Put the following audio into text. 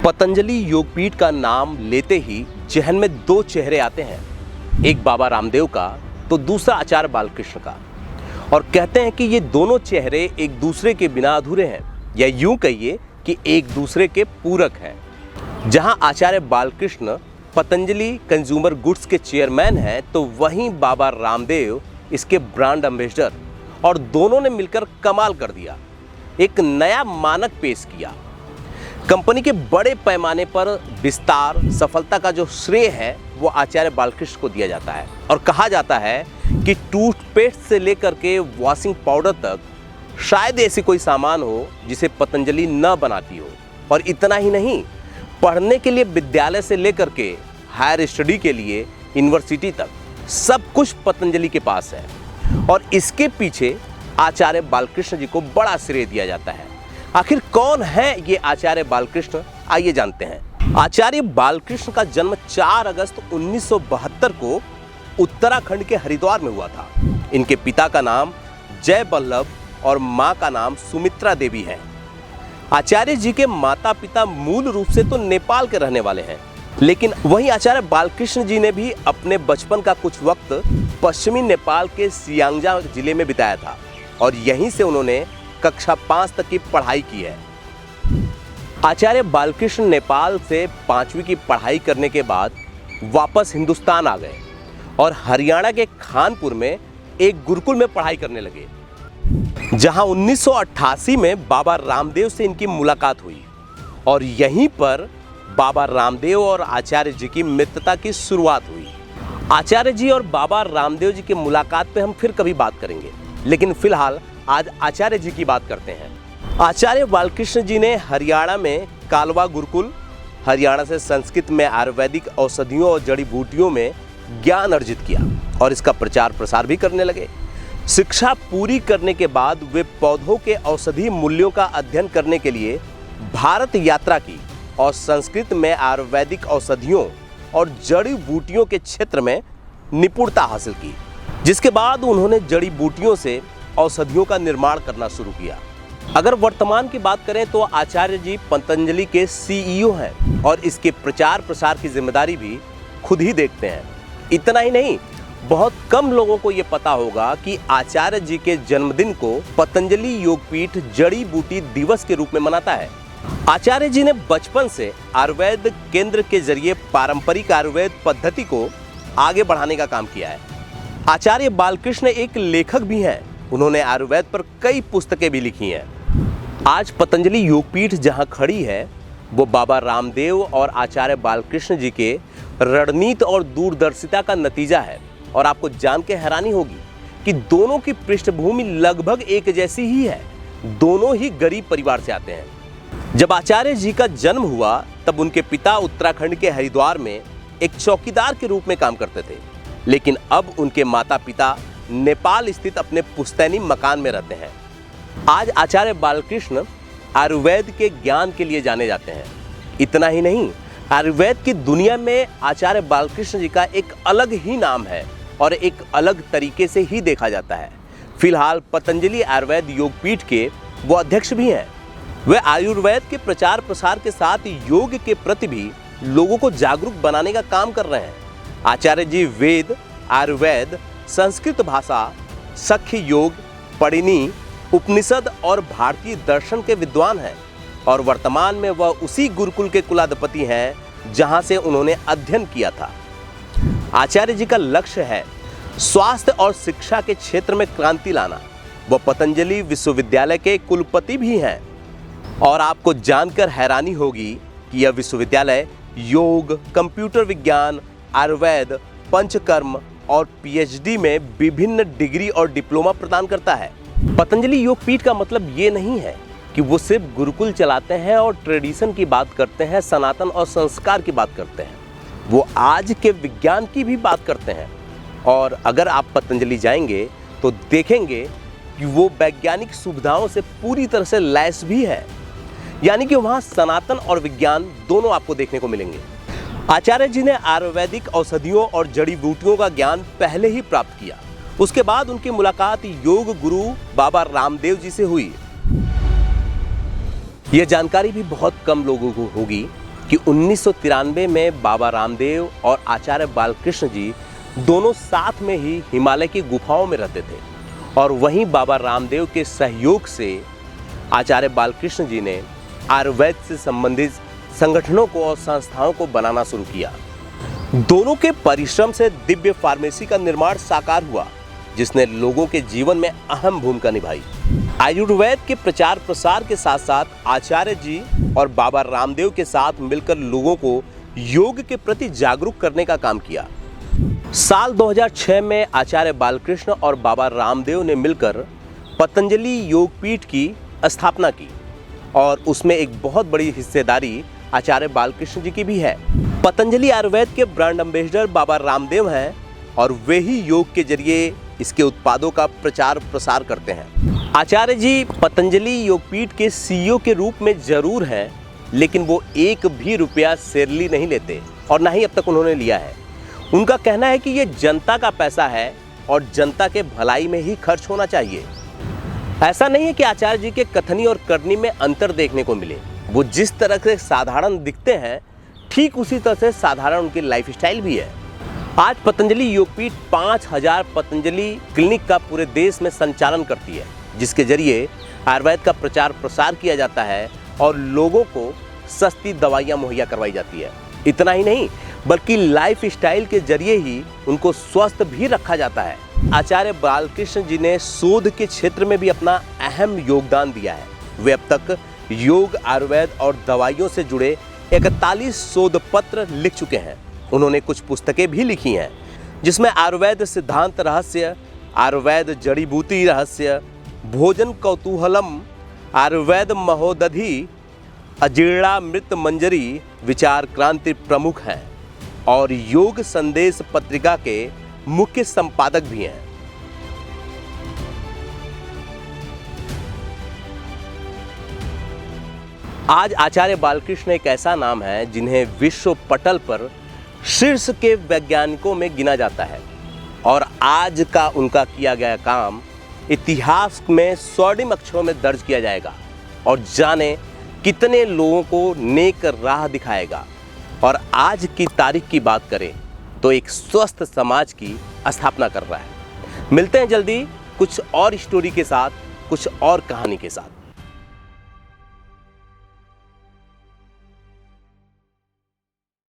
पतंजलि योगपीठ का नाम लेते ही जहन में दो चेहरे आते हैं, एक बाबा रामदेव का तो दूसरा आचार्य बालकृष्ण का। और कहते हैं कि ये दोनों चेहरे एक दूसरे के बिना अधूरे हैं, या यूं कहिए कि एक दूसरे के पूरक हैं। जहां आचार्य बालकृष्ण पतंजलि कंज्यूमर गुड्स के चेयरमैन हैं, तो वहीं बाबा रामदेव इसके ब्रांड एम्बेसडर, और दोनों ने मिलकर कमाल कर दिया, एक नया मानक पेश किया। कंपनी के बड़े पैमाने पर विस्तार सफलता का जो श्रेय है वो आचार्य बालकृष्ण को दिया जाता है। और कहा जाता है कि टूथपेस्ट से लेकर के वॉशिंग पाउडर तक शायद ऐसी कोई सामान हो जिसे पतंजलि न बनाती हो। और इतना ही नहीं, पढ़ने के लिए विद्यालय से लेकर के हायर स्टडी के लिए यूनिवर्सिटी तक सब कुछ पतंजलि के पास है। और इसके पीछे आचार्य बालकृष्ण जी को बड़ा श्रेय दिया जाता है। आखिर कौन है ये आचार्य बालकृष्ण, आइए जानते हैं। आचार्य बालकृष्ण का जन्म 4 अगस्त 1972 को उत्तराखंड के हरिद्वार में हुआ था। इनके पिता का नाम जय वल्लभ और मां का नाम सुमित्रा देवी है। आचार्य जी के माता पिता मूल रूप से तो नेपाल के रहने वाले हैं, लेकिन वहीं आचार्य बालकृष्ण जी ने भी अपने बचपन का कुछ वक्त पश्चिमी नेपाल के सियांगजा जिले में बिताया था, और यहीं से उन्होंने कक्षा 5 तक की पढ़ाई की है। आचार्य बालकृष्ण नेपाल से 5वीं की पढ़ाई करने के बाद वापस हिंदुस्तान आ गए और हरियाणा के खानपुर में एक गुरुकुल में पढ़ाई करने लगे, जहां 1988 में बाबा रामदेव से इनकी मुलाकात हुई। और यहीं पर बाबा रामदेव और आचार्य जी की मित्रता की शुरुआत हुई। आचार्य जी और बाबा रामदेव जी की मुलाकात पे हम फिर कभी बात करेंगे, लेकिन फिलहाल आज आचार्य जी की बात करते हैं। आचार्य बालकृष्ण जी ने हरियाणा में कालवा गुरुकुल, हरियाणा से संस्कृत में आयुर्वेदिक औषधियों और जड़ी बूटियों में ज्ञान अर्जित किया और इसका प्रचार प्रसार भी करने लगे। शिक्षा पूरी करने के बाद वे पौधों के औषधि मूल्यों का अध्ययन करने के लिए भारत यात्रा की और संस्कृत में आयुर्वेदिक औषधियों और जड़ी बूटियों के क्षेत्र में निपुणता हासिल की, जिसके बाद उन्होंने जड़ी बूटियों से औषधियों का निर्माण करना शुरू किया। अगर वर्तमान की बात करें तो आचार्य जी पतंजलि के सीईओ हैं और इसके प्रचार प्रसार की जिम्मेदारी भी खुद ही देखते हैं। इतना ही नहीं, बहुत कम लोगों को ये पता होगा कि आचार्य जी के जन्मदिन को पतंजलि योगपीठ जड़ी बूटी दिवस के रूप में मनाता है। आचार्य जी ने बचपन से आयुर्वेद केंद्र के जरिए पारंपरिक आयुर्वेद पद्धति को आगे बढ़ाने का काम किया है। आचार्य बालकृष्ण एक लेखक भी हैं। उन्होंने आयुर्वेद पर कई पुस्तकें भी लिखी हैं। आज पतंजलि योगपीठ जहां खड़ी है वो बाबा रामदेव और आचार्य बालकृष्ण जी के रणनीति और दूरदर्शिता का नतीजा है। और आपको जान के हैरानी होगी कि दोनों की पृष्ठभूमि लगभग एक जैसी ही है। दोनों ही गरीब परिवार से आते हैं। जब आचार्य जी का जन्म हुआ तब उनके पिता उत्तराखंड के हरिद्वार में एक चौकीदार के रूप में काम करते थे, लेकिन अब उनके माता पिता नेपाल स्थित अपने पुश्तैनी मकान में रहते हैं। आज आचार्य बालकृष्ण आयुर्वेद के ज्ञान के लिए जाने जाते हैं। इतना ही नहीं, आयुर्वेद की दुनिया में आचार्य बालकृष्ण जी का एक अलग ही नाम है और एक अलग तरीके से ही देखा जाता है। फिलहाल पतंजलि आयुर्वेद योगपीठ के वो अध्यक्ष भी हैं। वे आयुर्वेद के प्रचार प्रसार के साथ योग के प्रति भी लोगों को जागरूक बनाने का काम कर रहे हैं। आचार्य जी वेद, आयुर्वेद, संस्कृत भाषा, सख्य योग, पढ़िनी, उपनिषद और भारतीय दर्शन के विद्वान हैं। और वर्तमान में वह उसी गुरुकुल के कुलाधिपति हैं जहां से उन्होंने अध्ययन किया था। आचार्य जी का लक्ष्य है स्वास्थ्य और शिक्षा के क्षेत्र में क्रांति लाना। वह पतंजलि विश्वविद्यालय के कुलपति भी हैं। और आपको जानकर हैरानी होगी कि यह विश्वविद्यालय योग, कंप्यूटर विज्ञान, आयुर्वेद, पंचकर्म और पीएचडी में विभिन्न डिग्री और डिप्लोमा प्रदान करता है। पतंजलि योगपीठ का मतलब ये नहीं है कि वो सिर्फ गुरुकुल चलाते हैं और ट्रेडिशन की बात करते हैं, सनातन और संस्कार की बात करते हैं। वो आज के विज्ञान की भी बात करते हैं। और अगर आप पतंजलि जाएंगे तो देखेंगे कि वो वैज्ञानिक सुविधाओं से पूरी तरह से लैस भी है। यानी कि वहाँ सनातन और विज्ञान दोनों आपको देखने को मिलेंगे। आचार्य जी ने आयुर्वेदिक औषधियों और जड़ी बूटियों का ज्ञान पहले ही प्राप्त किया। उसके बाद उनकी मुलाकात योग गुरु बाबा रामदेव जी से हुई। यह जानकारी भी बहुत कम लोगों को होगी कि 1993 में बाबा रामदेव और आचार्य बालकृष्ण जी दोनों साथ में ही हिमालय की गुफाओं में रहते थे और वहीं बाबा रामदेव के सहयोग से आचार्य बालकृष्ण जी ने आयुर्वेद से संबंधित संगठनों को और संस्थाओं को बनाना शुरू किया। दोनों के परिश्रम से दिव्य फार्मेसी का निर्माण साकार हुआ, जिसने लोगों के जीवन में अहम भूमिका निभाई। आयुर्वेद के प्रचार प्रसार के साथ साथ आचार्य जी और बाबा रामदेव के साथ मिलकर लोगों को योग के प्रति जागरूक करने का काम किया। साल 2006 में आचार्य बालकृष्ण और बाबा रामदेव ने मिलकर पतंजलि योगपीठ की स्थापना की और उसमें एक बहुत बड़ी हिस्सेदारी आचार्य बालकृष्ण जी की भी है। पतंजलि आयुर्वेद के ब्रांड एम्बेसडर बाबा रामदेव हैं और वे ही योग के जरिए इसके उत्पादों का प्रचार प्रसार करते हैं। आचार्य जी पतंजलि योगपीठ के सीईओ के रूप में जरूर हैं, लेकिन वो एक भी रुपया सैलरी नहीं लेते और ना ही अब तक उन्होंने लिया है। उनका कहना है कि ये जनता का पैसा है और जनता के भलाई में ही खर्च होना चाहिए। ऐसा नहीं है कि आचार्य जी के कथनी और करनी में अंतर देखने को मिले। वो जिस तरह से साधारण दिखते हैं, ठीक उसी तरह से साधारण उनकी लाइफस्टाइल भी है। आज पतंजलि योगपीठ 5000 पतंजलि क्लिनिक का पूरे देश में संचालन करती है, जिसके जरिए आयुर्वेद का प्रचार प्रसार किया जाता है और लोगों को सस्ती दवाइयाँ मुहैया करवाई जाती है। इतना ही नहीं, बल्कि लाइफ स्टाइल के जरिए ही उनको स्वस्थ भी रखा जाता है। आचार्य बालकृष्ण जी ने शोध के क्षेत्र में भी अपना अहम योगदान दिया है। वे अब तक योग, आयुर्वेद और दवाइयों से जुड़े 41 शोध पत्र लिख चुके हैं। उन्होंने कुछ पुस्तकें भी लिखी हैं, जिसमें आयुर्वेद सिद्धांत रहस्य, आयुर्वेद जड़ी बूटी रहस्य, भोजन कौतूहलम, आयुर्वेद महोदधि, अजीर्णामृत मंजरी, विचार क्रांति प्रमुख हैं और योग संदेश पत्रिका के मुख्य संपादक भी हैं। आज आचार्य बालकृष्ण एक ऐसा नाम है जिन्हें विश्व पटल पर शीर्ष के वैज्ञानिकों में गिना जाता है और आज का उनका किया गया काम इतिहास में स्वर्णिम अक्षरों में दर्ज किया जाएगा और जाने कितने लोगों को नेक राह दिखाएगा। और आज की तारीख की बात करें तो एक स्वस्थ समाज की स्थापना कर रहा है। मिलते हैं जल्दी कुछ और स्टोरी के साथ, कुछ और कहानी के साथ।